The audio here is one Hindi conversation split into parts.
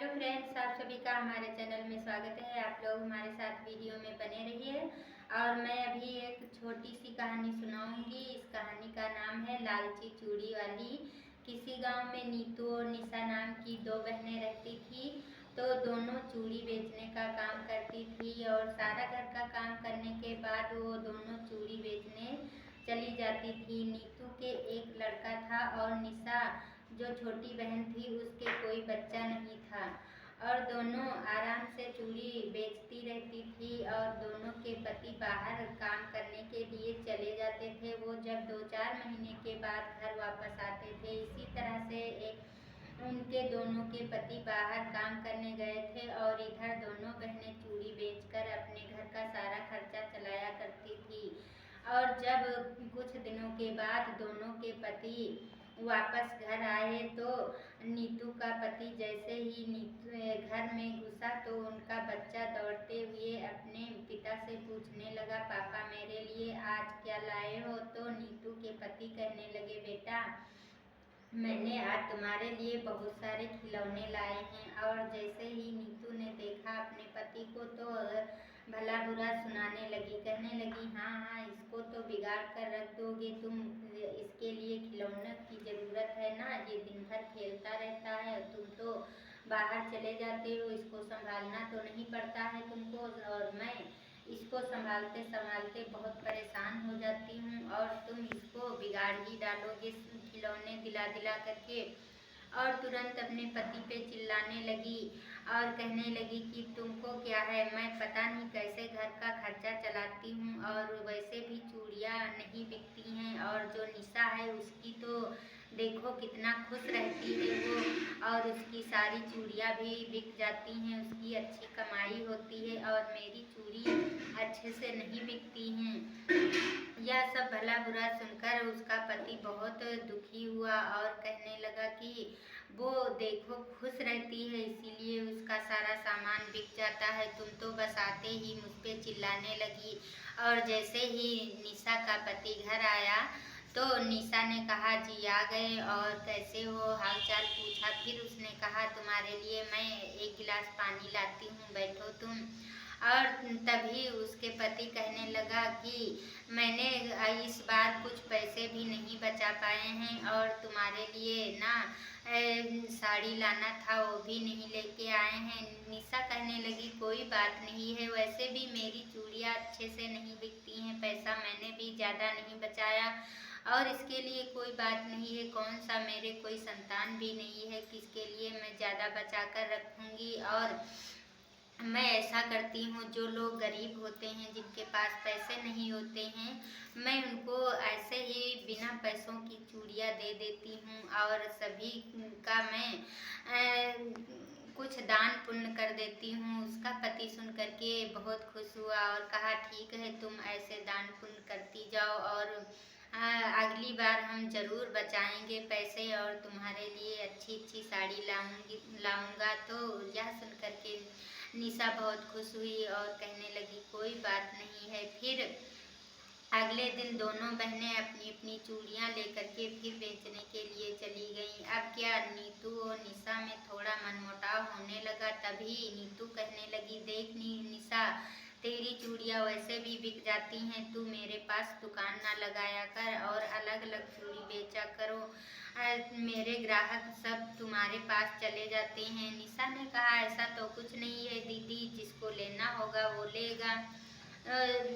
हेलो फ्रेंड्स, आप सभी का हमारे चैनल में स्वागत है। आप लोग हमारे साथ वीडियो में बने रहिए। और मैं अभी एक छोटी सी कहानी सुनाऊंगी। इस कहानी का नाम है लालची चूड़ी वाली। किसी गांव में नीतू और निशा नाम की दो बहनें रहती थी। तो दोनों चूड़ी बेचने का काम करती थी और सारा घर का काम करने के बाद वो दोनों चूड़ी बेचने चली जाती थी। नीतू के एक लड़का था और निशा जो छोटी बहन थी उसके कोई बच्चा नहीं था। और दोनों आराम से चूड़ी बेचती रहती थी और दोनों के पति बाहर काम करने के लिए चले जाते थे। वो जब 2-4 महीने के बाद घर वापस आते थे। इसी तरह से उनके दोनों के पति बाहर काम करने गए थे और इधर दोनों बहनें चूड़ी बेचकर अपने घर का सारा खर्चा चलाया करती थी। और जब कुछ दिनों के बाद दोनों के पति वापस घर आए तो नीतू का पति जैसे ही नीतू घर में घुसा तो उनका बच्चा दौड़ते हुए अपने पिता से पूछने लगा, पापा मेरे लिए आज क्या लाए हो? तो नीतू के पति कहने लगे, बेटा मैंने आज तुम्हारे लिए बहुत सारे खिलौने लाए हैं। और जैसे ही नीतू ने देखा अपने पति को तो भला बुरा सुनाने लगी, कहने लगी, हाँ हाँ, इसको तो बिगाड़ कर रख दोगे तुम। इसके लिए खिलौने की ज़रूरत है ना? ये दिन भर खेलता रहता है, तुम तो बाहर चले जाते हो, इसको संभालना तो नहीं पड़ता है तुमको। और मैं इसको संभालते संभालते बहुत परेशान हो जाती हूँ और तुम इसको बिगाड़ ही डालोगे खिलौने दिला दिला करके। और तुरंत अपने पति पे चिल्लाने लगी और कहने लगी कि तुमको क्या है, मैं पता नहीं कैसे घर का खर्चा चलाती हूँ और वैसे भी चूड़ियाँ नहीं बिकती हैं। और जो निशा है उसकी तो देखो कितना खुश रहती है वो, और उसकी सारी चूड़ियाँ भी बिक जाती हैं, उसकी अच्छी कमाई होती है और मेरी चूड़ी अच्छे से नहीं बिकती हैं। यह सब भला बुरा सुनकर उसका पति बहुत दुखी हुआ और कहने लगा कि वो देखो खुश रहती है इसीलिए उसका सारा सामान बिक जाता है, तुम तो बस आते ही मुझ पे चिल्लाने लगी। और जैसे ही निशा का पति घर आया तो निशा ने कहा, जी आ गए और कैसे हो, हाल चाल पूछा। फिर उसने कहा, तुम्हारे लिए मैं एक गिलास पानी लाती हूँ, बैठो तुम। और तभी उसके पति कहने लगा कि मैंने इस बार कुछ पैसे भी नहीं बचा पाए हैं और तुम्हारे लिए ना साड़ी लाना था, वो भी नहीं लेके आए हैं। निशा कहने लगी, कोई बात नहीं है, वैसे भी मेरी चूड़ियाँ अच्छे से नहीं बिकती हैं, पैसा मैंने भी ज़्यादा नहीं बचाया और इसके लिए कोई बात नहीं है। कौन सा मेरे कोई संतान भी नहीं है किसके लिए मैं ज़्यादा बचा कर रखूँगी। और मैं ऐसा करती हूँ, जो लोग गरीब होते हैं जिनके पास पैसे नहीं होते हैं, मैं उनको ऐसे ही बिना पैसों की चूड़ियाँ दे देती हूँ और सभी का मैं कुछ दान पुण्य कर देती हूँ। उसका पति सुन करके बहुत खुश हुआ और कहा, ठीक है, तुम ऐसे दान पुण्य करती जाओ और अगली बार हम ज़रूर बचाएंगे पैसे और तुम्हारे लिए अच्छी अच्छी साड़ी लाऊंगा। तो यह सुन करके निशा बहुत खुश हुई और कहने लगी, कोई बात नहीं है। फिर अगले दिन दोनों बहनें अपनी अपनी चूड़ियाँ लेकर के फिर बेचने के लिए चली गईं। अब क्या, नीतू और निशा में थोड़ा मनमुटाव होने लगा। तभी नीतू कहने लगी, देख निशा, तेरी चूड़ियाँ वैसे भी बिक जाती हैं, तू मेरे पास दुकान ना लगाया कर और अलग अलग चूड़ी बेचा करो, मेरे ग्राहक सब तुम्हारे पास चले जाते हैं। निशा ने कहा, ऐसा तो कुछ नहीं है दीदी, जिसको लेना होगा वो लेगा।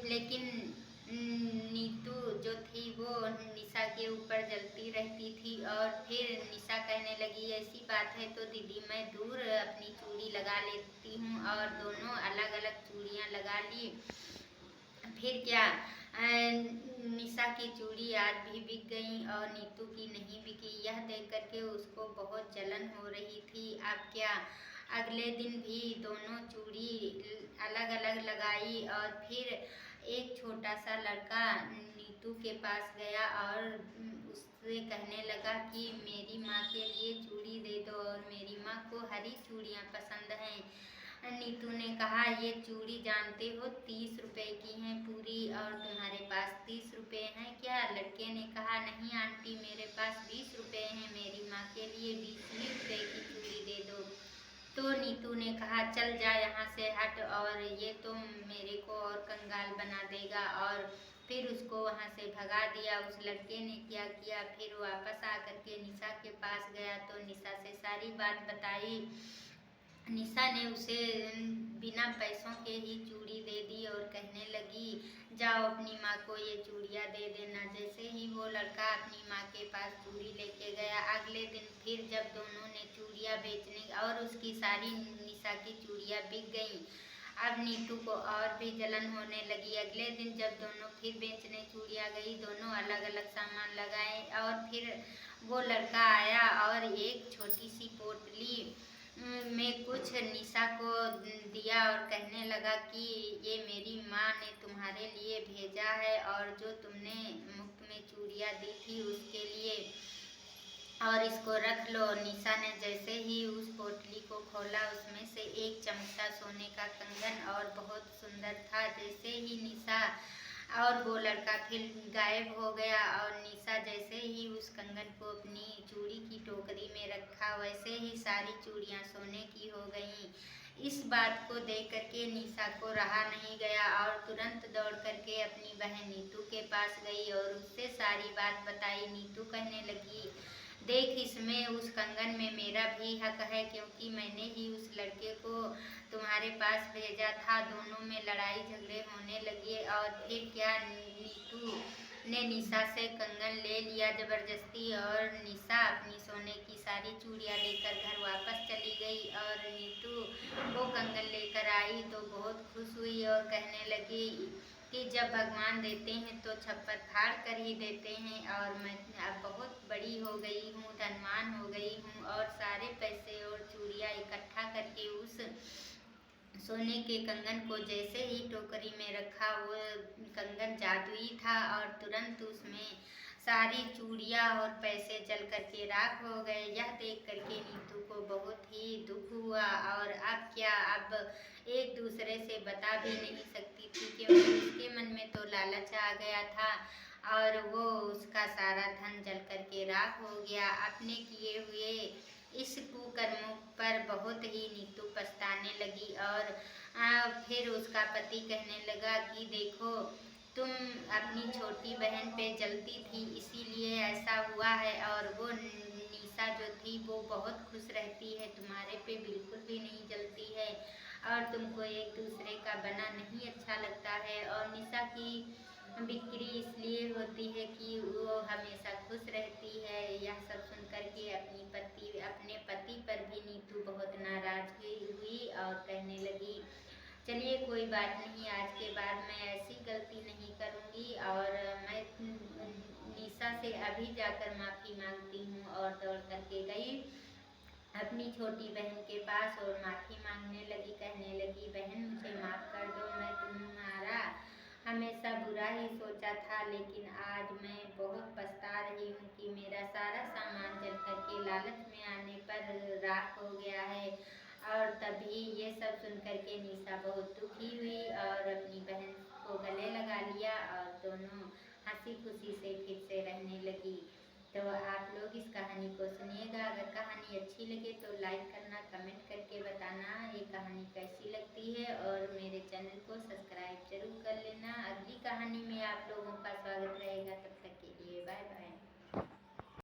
लेकिन नीतू जो थी वो निशा के ऊपर जलती रहती थी। और फिर निशा कहने लगी, ऐसी बात है तो दीदी मैं दूर अपनी चूड़ी लगा लेती हूँ और दोनों अलग अलग चूड़ियाँ लगा ली। फिर क्या, निशा की चूड़ी आज भी बिक गई और नीतू की नहीं बिकी। यह देख करके उसको बहुत जलन हो रही थी। अब क्या, अगले दिन भी दोनों चूड़ी अलग अलग लगाई और फिर एक छोटा सा लड़का नीतू के पास गया और उससे कहने लगा कि मेरी माँ के लिए चूड़ी दे दो और मेरी माँ को हरी चूड़ियाँ पसंद हैं। नीतू ने कहा, ये चूड़ी जानते हो 30 रुपए की हैं पूरी और तुम्हारे पास 30 रुपए हैं क्या? लड़के ने कहा, नहीं आंटी, मेरे पास 20 रुपए हैं, मेरी माँ के लिए 20 ही रुपए की चूड़ी दे दो। तो नीतू ने कहा चल जा यहाँ से हट, और ये तो मेरे को और कंगाल बना देगा, और फिर उसको वहाँ से भगा दिया। उस लड़के ने क्या किया, फिर वापस आकर के निशा के पास गया तो निशा से सारी बात बताई। निशा ने उसे बिना पैसों के ही चूड़ी दे दी और कहने लगी जाओ अपनी माँ को ये चूड़ियाँ दे देना। जैसे ही वो लड़का अपनी माँ के पास चूड़ी लेके गया, अगले दिन फिर जब दोनों ने चूड़ियाँ बेचने और उसकी सारी निशा की चूड़ियाँ बिक गईं। अब नीतू को और भी जलन होने लगी। अगले दिन जब दोनों फिर बेचने चूड़ियाँ गई, दोनों अलग अलग सामान लगाए और फिर वो लड़का आया और एक छोटी सी पोटली में कुछ निशा को दिया और कहने लगा कि ये मेरी माँ ने तुम्हारे लिए भेजा है, और जो तुमने मुफ्त में चूड़ियाँ दी थी उसके लिए, और इसको रख लो। निशा ने जैसे ही उस पोटली को खोला, उसमें से एक चमकता सोने का कंगन और बहुत सुंदर था। जैसे ही निशा और वो लड़का फिर गायब हो गया, और निशा जैसे ही उस कंगन को अपनी चूड़ी की टोकरी में रखा, वैसे ही सारी चूड़ियाँ सोने की हो गईं। इस बात को देख करके निशा को रहा नहीं गया और तुरंत दौड़ करके अपनी बहन नीतू के पास गई और उससे सारी बात बताई। नीतू कहने लगी देख, इसमें उस कंगन में मेरा भी हक है, क्योंकि मैंने ही उस लड़के को तुम्हारे पास भेजा था। दोनों में लड़ाई झगड़े होने लगे और फिर क्या, नीतू ने निशा से कंगन ले लिया जबरदस्ती, और निशा अपनी सोने की सारी चूड़ियाँ लेकर घर वापस चली गई। और नीतू वो कंगन लेकर आई तो बहुत खुश हुई और कहने लगी कि जब भगवान देते हैं तो छप्पर फाड़ कर ही देते हैं, और मैं अब बहुत बड़ी हो गई हूँ, धनवान हो गई हूँ, और सारे पैसे और चूड़ियाँ इकट्ठा करके उस सोने के कंगन को जैसे ही टोकरी में रखा, वो कंगन जादुई था और तुरंत उसमें सारी चूड़ियाँ और पैसे जल करके राख हो गए। यह देख करके नीतू को बहुत ही दुख हुआ, और अब क्या, अब एक दूसरे से बता भी नहीं सकती थी, क्योंकि उसके मन में तो लालच आ गया था और वो उसका सारा धन जल करके राख हो गया। अपने किए हुए इस कुकर्मों पर बहुत ही नीतू पछताने लगी, और फिर उसका पति कहने लगा कि देखो, तुम अपनी छोटी बहन पे जलती थी इसीलिए ऐसा हुआ है, और वो निशा जो थी वो बहुत खुश रहती है, तुम्हारे पे बिल्कुल भी नहीं जलती है, और तुमको एक दूसरे का बना नहीं अच्छा लगता है। और निशा की बिक्री इसलिए होती है कि वो हमेशा खुश रहती है। यह सब सुन करके अपने पति पर भी नीतू बहुत नाराज हुई और कहने लगी चलिए कोई बात नहीं, आज के बाद मैं ऐसी गलती नहीं करूँगी, और मैं निशा से अभी जाकर माफ़ी मांगती हूँ। और दौड़ करके गई अपनी छोटी बहन के पास और माफ़ी मांगने लगी, कहने लगी बहन मुझे माफ़ कर दो, मैं तुम्हारा हमेशा बुरा ही सोचा था, लेकिन आज मैं बहुत पछता रही हूँ कि मेरा सारा सामान जल करके लालच में आने पर राख हो गया है। और तभी ये सब सुन करके निशा बहुत दुखी हुई और अपनी बहन को गले लगा लिया, और दोनों हंसी खुशी से फिर से रहने लगी। तो आप लोग इस कहानी को सुनिएगा। अगर कहानी अच्छी लगे तो लाइक करना, कमेंट करके बताना ये कहानी कैसी लगती है, और मेरे चैनल को सब्सक्राइब जरूर कर लेना। अगली कहानी में आप लोगों का स्वागत रहेगा। तब तक के लिए बाय बाय।